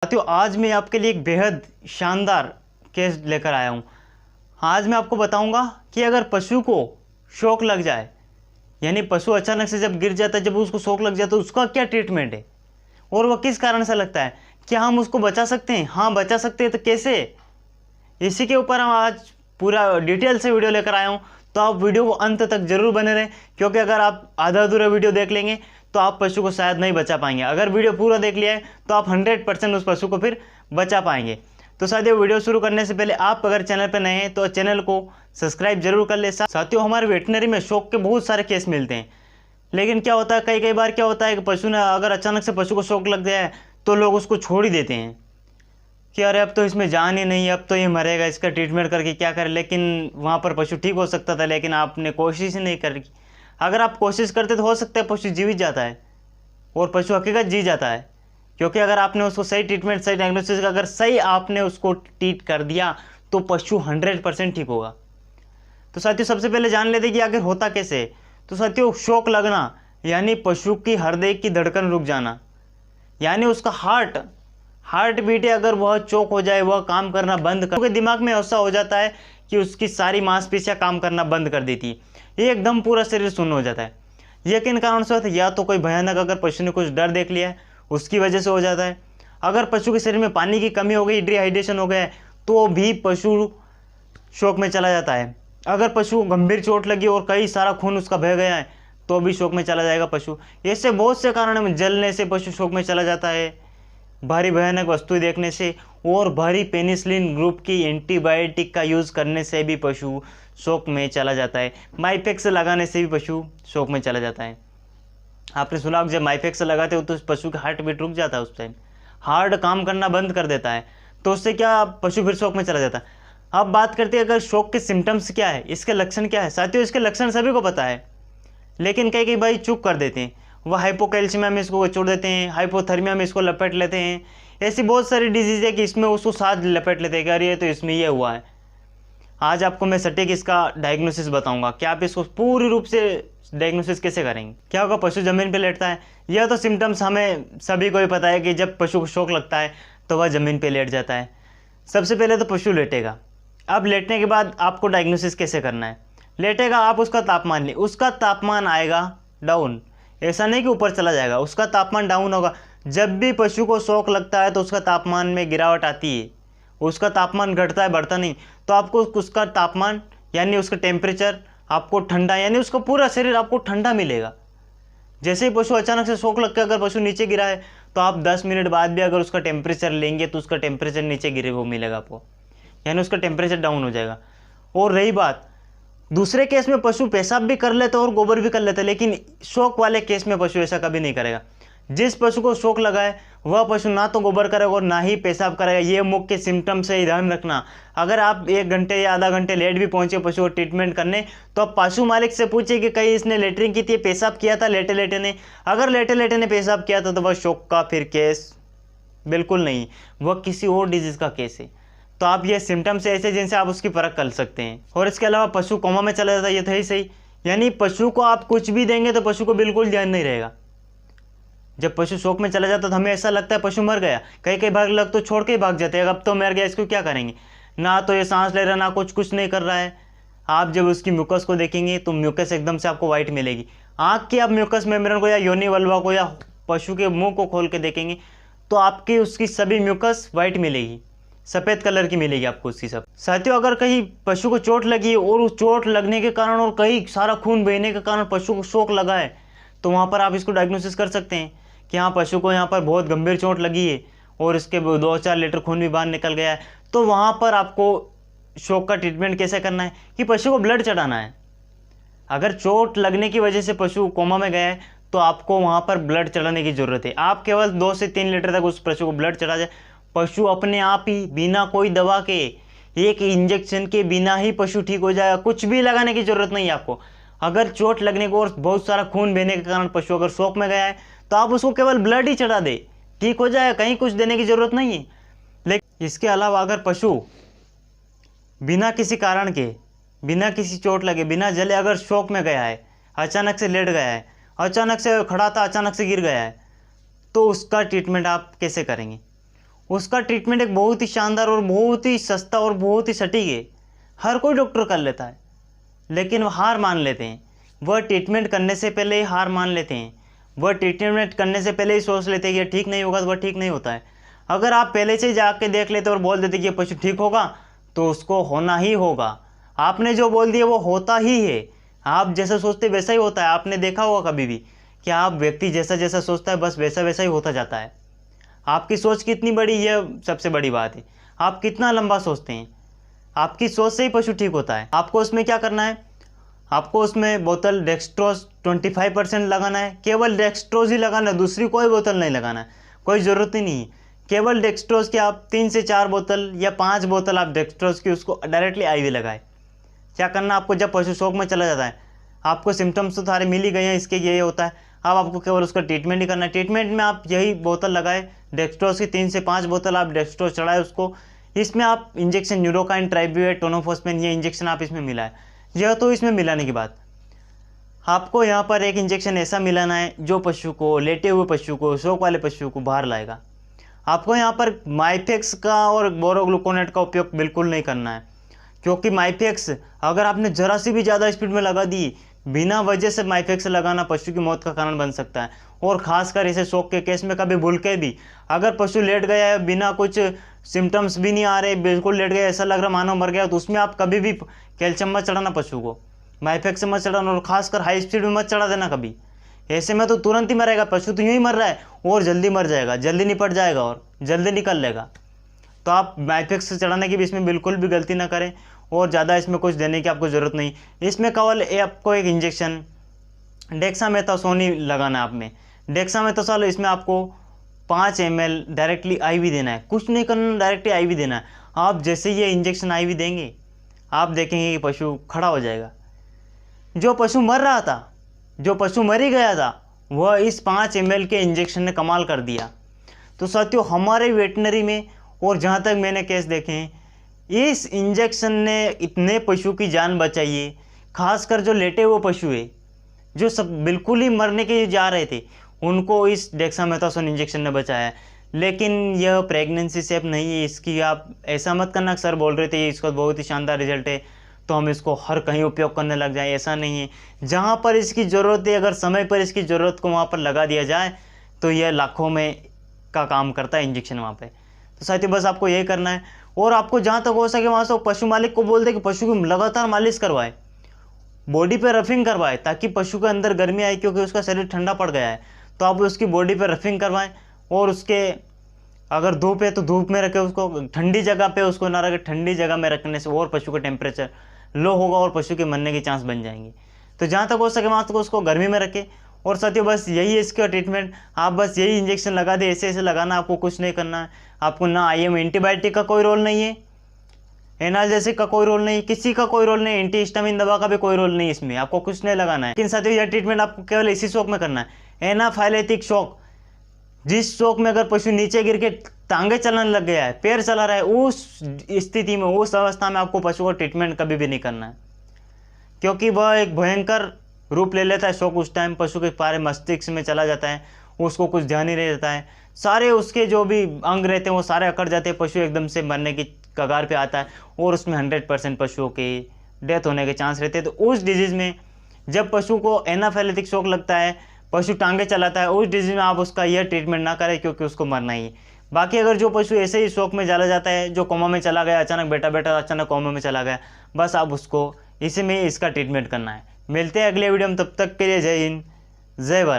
साथियों, आज मैं आपके लिए एक बेहद शानदार केस लेकर आया हूँ। आज मैं आपको बताऊंगा कि अगर पशु को शॉक लग जाए, यानी पशु अचानक से जब गिर जाता है, जब उसको शॉक लग जाता है तो उसका क्या ट्रीटमेंट है और वह किस कारण से लगता है। क्या हम उसको बचा सकते हैं? हाँ, बचा सकते हैं। तो कैसे? इसी के ऊपर हम आज पूरा डिटेल से वीडियो लेकर आया हूँ। तो आप वीडियो को अंत तक जरूर बने रहें, क्योंकि अगर आप आधा अधूरा वीडियो देख लेंगे तो आप पशु को शायद नहीं बचा पाएंगे। अगर वीडियो पूरा देख लिया है तो आप 100% उस पशु को फिर बचा पाएंगे। तो साथियों, वीडियो शुरू करने से पहले आप अगर चैनल पर नए हैं तो चैनल को सब्सक्राइब जरूर कर ले। साथियों, हमारे वेटनरी में शॉक के बहुत सारे केस मिलते हैं, लेकिन क्या होता है, कई बार क्या होता है कि पशु ने अगर अचानक से पशु को शॉक लग गया है तो लोग उसको छोड़ ही देते हैं कि अरे अब तो इसमें जान ही नहीं, अब तो ये मरेगा, इसका ट्रीटमेंट करके क्या करें। लेकिन वहाँ पर पशु ठीक हो सकता था, लेकिन आपने कोशिश ही नहीं करी। अगर आप कोशिश करते तो हो सकता है पशु जीवित जाता है और पशु हकीकत जी जाता है, क्योंकि अगर आपने उसको सही ट्रीटमेंट, सही डायग्नोसिस, अगर सही आपने उसको ट्रीट कर दिया तो पशु 100% ठीक होगा। तो साथियों, सबसे पहले जान लेते कि आखिर होता कैसे। तो साथियों, शॉक लगना यानी पशु की हृदय की धड़कन रुक जाना, यानी उसका हार्ट बीट अगर वह चोक हो जाए, वह काम करना बंद कर, उसके दिमाग में ऐसा हो जाता है कि उसकी सारी मांसपेशियां काम करना बंद कर देती है, एकदम पूरा शरीर सुन्न हो जाता है। यह किन कारण से होता है? या तो कोई भयानक अगर पशु ने कुछ डर देख लिया है उसकी वजह से हो जाता है। अगर पशु के शरीर में पानी की कमी हो गई, डिहाइड्रेशन हो गया है, तो भी पशु शॉक में चला जाता है। अगर पशु को गंभीर चोट लगी और कई सारा खून उसका बह गया है तो भी शॉक में चला जाएगा पशु। ऐसे बहुत से कारण हैं। जलने से पशु शॉक में चला जाता है, भारी भयानक वस्तुएं देखने से, और भारी पेनिसिलिन ग्रुप की एंटीबायोटिक का यूज़ करने से भी पशु शॉक में चला जाता है। माइफेक्स लगाने से भी पशु शॉक में चला जाता है। आपने सुना, जब माइफेक्स लगाते हो तो पशु का हार्ट बीट रुक जाता है, उस टाइम हार्ट काम करना बंद कर देता है, तो उससे क्या पशु फिर शॉक में चला जाता है। अब बात करते हैं अगर शॉक के सिम्टम्स क्या है, इसके लक्षण क्या है। साथियों, इसके लक्षण सभी को पता है, लेकिन कई भाई चूक कर देते हैं। वह हाइपोकैल्शियमिया में इसको छोड़ देते हैं, हाइपोथर्मिया में इसको लपेट लेते हैं। ऐसी बहुत सारी डिजीज़ है कि इसमें उसको साथ लपेट लेते हैं कि अरे तो इसमें ये हुआ है। आज आपको मैं सटीक इसका डायग्नोसिस बताऊंगा कि आप इसको पूरी रूप से डायग्नोसिस कैसे करेंगे। क्या होगा, पशु ज़मीन पे लेटता है। यह तो सिम्टम्स हमें सभी को ही पता है कि जब पशु को शॉक लगता है तो वह ज़मीन पे लेट जाता है। सबसे पहले तो पशु लेटेगा। अब लेटने के बाद आपको डायग्नोसिस कैसे करना है। लेटेगा, आप उसका तापमान लें, उसका तापमान आएगा डाउन, ऐसा नहीं कि ऊपर चला जाएगा, उसका तापमान डाउन होगा। जब भी पशु को शॉक लगता है तो उसका तापमान में गिरावट आती है, उसका तापमान घटता है, बढ़ता नहीं। तो आपको उसका तापमान यानी उसका टेम्परेचर आपको ठंडा, यानी उसका पूरा शरीर आपको ठंडा मिलेगा। जैसे ही पशु अचानक से शॉक लग के अगर पशु नीचे गिरा है तो आप 10 मिनट बाद भी अगर उसका टेम्परेचर लेंगे तो उसका टेम्परेचर नीचे गिरे वो मिलेगा आपको, यानी उसका टेम्परेचर डाउन हो जाएगा। और रही बात दूसरे केस में, पशु पेशाब भी कर लेते और गोबर भी कर लेते, लेकिन शॉक वाले केस में पशु ऐसा कभी नहीं करेगा। जिस पशु को शॉक लगा है वह पशु ना तो गोबर करेगा और ना ही पेशाब करेगा। ये मुख्य सिम्टम से ध्यान रखना। अगर आप 1 घंटे या आधा घंटे लेट भी पहुंचे पशु को ट्रीटमेंट करने, तो आप पशु मालिक से पूछिए कि कहीं इसने लेटरिन की थी, पेशाब किया था लेटे लेटे ने। अगर लेटे लेटे ने पेशाब किया था तो वह शॉक का फिर केस बिल्कुल नहीं, वह किसी और डिजीज़ का केस है। तो आप ये सिम्टम्स ऐसे जिनसे आप उसकी परख कर सकते हैं। और इसके अलावा पशु कोमा में चला जाता है, ये तो ही सही, यानी पशु को आप कुछ भी देंगे तो पशु को बिल्कुल ध्यान नहीं रहेगा। जब पशु शॉक में चला जाता है तो हमें ऐसा लगता है पशु मर गया। कई बार लोग तो छोड़ के ही भाग जाते हैं, अब तो मर गया, इसको क्या करेंगे, ना तो ये सांस ले रहा, ना कुछ नहीं कर रहा है। आप जब उसकी म्यूकस को देखेंगे तो म्यूकस एकदम से आपको वाइट मिलेगी। आँख की आप म्यूकस मेम्ब्रेन को या योनि वल्वा को या पशु के मुँह को खोल के देखेंगे तो आपकी उसकी सभी म्यूकस वाइट मिलेगी, सफ़ेद कलर की मिलेगी आपको उसकी सब। साथियों, अगर कहीं पशु को चोट लगी और उस चोट लगने के कारण और कहीं सारा खून बहने के कारण पशु को शॉक लगा है, तो वहाँ पर आप इसको डायग्नोसिस कर सकते हैं कि हाँ, पशु को यहाँ पर बहुत गंभीर चोट लगी है और इसके 2-4 लीटर खून भी बाहर निकल गया है। तो वहाँ पर आपको शॉक का ट्रीटमेंट कैसे करना है कि पशु को ब्लड चढ़ाना है। अगर चोट लगने की वजह से पशु कोमा में गया है तो आपको वहाँ पर ब्लड चढ़ाने की ज़रूरत है। आप केवल 2 से 3 लीटर तक उस पशु को ब्लड चढ़ा जाए, पशु अपने आप ही बिना कोई दवा के, एक इंजेक्शन के बिना ही पशु ठीक हो जाएगा। कुछ भी लगाने की ज़रूरत नहीं है आपको। अगर चोट लगने को और बहुत सारा खून बहने के कारण पशु अगर शॉक में गया है तो आप उसको केवल ब्लड ही चढ़ा दे, ठीक हो जाएगा, कहीं कुछ देने की ज़रूरत नहीं है। लेकिन इसके अलावा अगर पशु बिना किसी कारण के, बिना किसी चोट लगे, बिना जले अगर शॉक में गया है, अचानक से लेट गया है, अचानक से खड़ा था, अचानक से गिर गया है, तो उसका ट्रीटमेंट आप कैसे करेंगे। उसका ट्रीटमेंट एक बहुत ही शानदार और बहुत ही सस्ता और बहुत ही सटीक है। हर कोई डॉक्टर कर लेता है, लेकिन वह हार मान लेते हैं। वह ट्रीटमेंट करने से पहले ही हार मान लेते हैं। वह ट्रीटमेंट करने से पहले ही सोच लेते हैं कि ये ठीक नहीं होगा, तो वह ठीक नहीं होता है। अगर आप पहले से ही जाके देख लेते और बोल देते कि ये पशु ठीक होगा, तो उसको होना ही होगा। आपने जो बोल दिया वो होता ही है। आप जैसा सोचते वैसा ही होता है। आपने देखा होगा कभी भी कि आप व्यक्ति जैसा जैसा सोचता है बस वैसा वैसा ही होता जाता है। आपकी सोच कितनी बड़ी, यह सबसे बड़ी बात है। आप कितना लंबा सोचते हैं, आपकी सोच से ही पशु ठीक होता है। आपको उसमें क्या करना है, आपको उसमें बोतल डेक्स्ट्रोज 25% लगाना है। केवल डेक्स्ट्रोज ही लगाना है, दूसरी कोई बोतल नहीं लगाना है, कोई ज़रूरत ही नहीं है। केवल डेक्स्ट्रोज की आप 3 से 4 बोतल या 5 बोतल आप डेक्स्ट्रोज की उसको डायरेक्टली आईवी लगाए। क्या करना आपको, जब पशु शौक में चला जाता है, आपको सिम्टम्स तो सारे मिल ही गए हैं, इसके ये होता है। अब आपको केवल उसका ट्रीटमेंट ही करना है। ट्रीटमेंट में आप यही बोतल लगाए डेक्स्ट्रोज की 3 से 5 बोतल आप डेक्स्ट्रोज चढ़ाए उसको। इसमें आप इंजेक्शन न्यूरोकाइन, ट्राइब्यूएट, टोनोफॉस्फेन, ये इंजेक्शन आप इसमें मिलाए। यह तो इसमें मिलाने की बात, आपको यहाँ पर एक इंजेक्शन ऐसा मिलाना है जो पशु को, लेटे हुए पशु को, शौक वाले पशु को बाहर लाएगा। आपको यहाँ पर माइफेक्स का और बोरोग्लूकोनेट का उपयोग बिल्कुल नहीं करना है, क्योंकि माइफेक्स अगर आपने जरा सी भी ज़्यादा स्पीड में लगा दी, बिना वजह से माइफेक्स लगाना पशु की मौत का कारण बन सकता है। और ख़ासकर इसे शौक के केस में कभी भूल के भी अगर पशु लेट गया है, बिना कुछ सिम्टम्स भी नहीं आ रहे, बिल्कुल लेट गया, ऐसा लग रहा मानो मर गया, तो उसमें आप कभी भी कैल्शियम मत चढ़ाना पशु को, माइफेक्स मत चढ़ाना, और खासकर हाई स्पीड में मत चढ़ा देना कभी। ऐसे में तो तुरंत ही मरेगा पशु, तो यूँ ही मर रहा है और जल्दी मर जाएगा, जल्दी निपट जाएगा और जल्दी निकल लेगा। तो आप माइफेक्स चढ़ाने की भी इसमें बिल्कुल भी गलती ना करें, और ज़्यादा इसमें कुछ देने की आपको ज़रूरत नहीं। इसमें केवल आपको एक इंजेक्शन डेक्सामेथासोन ही लगाना है आप में। डेक्सामेथासोन इसमें आपको 5 ml डायरेक्टली आईवी देना है, कुछ नहीं करना, डायरेक्टली आईवी देना है। आप जैसे ये इंजेक्शन आईवी देंगे, आप देखेंगे कि पशु खड़ा हो जाएगा। जो पशु मर रहा था, जो पशु मर ही गया था, वह इस 5 ml के इंजेक्शन ने कमाल कर दिया। तो साथियों, हमारे वेटनरी में और जहाँ तक मैंने केस देखे हैं, इस इंजेक्शन ने इतने पशु की जान बचाई है। खासकर जो लेटे हुए पशु है, जो सब बिल्कुल ही मरने के जा रहे थे, उनको इस डेक्सामेथासोन इंजेक्शन ने बचाया है। लेकिन यह प्रेगनेंसी सेफ नहीं है, इसकी आप ऐसा मत करना। सर बोल रहे थे इसका बहुत ही शानदार रिजल्ट है, तो हम इसको हर कहीं उपयोग करने लग जाए, ऐसा नहीं है। जहाँ पर इसकी ज़रूरत है, अगर समय पर इसकी ज़रूरत को वहाँ पर लगा दिया जाए, तो यह लाखों में का काम करता है इंजेक्शन वहाँ पे। तो साथियों, बस आपको यही करना है, और आपको जहाँ तक हो सके वहाँ से पशु मालिक को बोल दे कि पशु की लगातार मालिश करवाए, बॉडी पे रफिंग करवाए, ताकि पशु के अंदर गर्मी आए, क्योंकि उसका शरीर ठंडा पड़ गया है। तो आप उसकी बॉडी पे रफिंग करवाएं, और उसके अगर धूप है तो धूप में रखें उसको, ठंडी जगह पे उसको ना रखें। ठंडी जगह में रखने से और पशु का टेम्परेचर लो होगा और पशु के मरने के चांस बन जाएंगे। तो जहाँ तक हो सके वहाँ तक उसको गर्मी में रखें। और साथियों, बस यही है इसका ट्रीटमेंट। आप बस यही इंजेक्शन लगा दे, ऐसे ऐसे लगाना, आपको कुछ नहीं करना है। आपको ना आईएम एंटीबायोटिक का कोई रोल नहीं है, एनाल्जेसिक का कोई रोल नहीं, किसी का कोई रोल नहीं, एंटी हिस्टामिन दवा का भी कोई रोल नहीं, इसमें आपको कुछ नहीं लगाना है। लेकिन साथियों, यह ट्रीटमेंट आपको केवल इसी शौक में करना है, एनाफाइलेटिक शौक। जिस शौक में अगर पशु नीचे गिर के टांगे चलाने लग गया है, पैर चला रहा है, उस स्थिति में, उस अवस्था में आपको पशु को ट्रीटमेंट कभी भी नहीं करना है, क्योंकि वह एक भयंकर रूप ले लेता है शौक। उस टाइम पशु के पारे मस्तिष्क में चला जाता है, उसको कुछ ध्यान ही नहीं रहता है, सारे उसके जो भी अंग रहते हैं वो सारे अकड़ जाते हैं, पशु एकदम से मरने की कगार पे आता है, और उसमें 100% पशुओं के डेथ होने के चांस रहते हैं। तो उस डिजीज़ में जब पशु को एनाफाइलेटिक शौक लगता है, पशु टांगे चलाता है, उस डिजीज़ में आप उसका यह ट्रीटमेंट ना करें, क्योंकि उसको मरना ही है। बाकी अगर जो पशु ऐसे ही शौक में चला जाता है, जो कोमा में चला गया, अचानक बेटा बेटा अचानक कोमा में चला गया, बस आप उसको इसी में इसका ट्रीटमेंट करना है। मिलते हैं अगले वीडियो में, तब तक के लिए जय हिंद, जय भारत।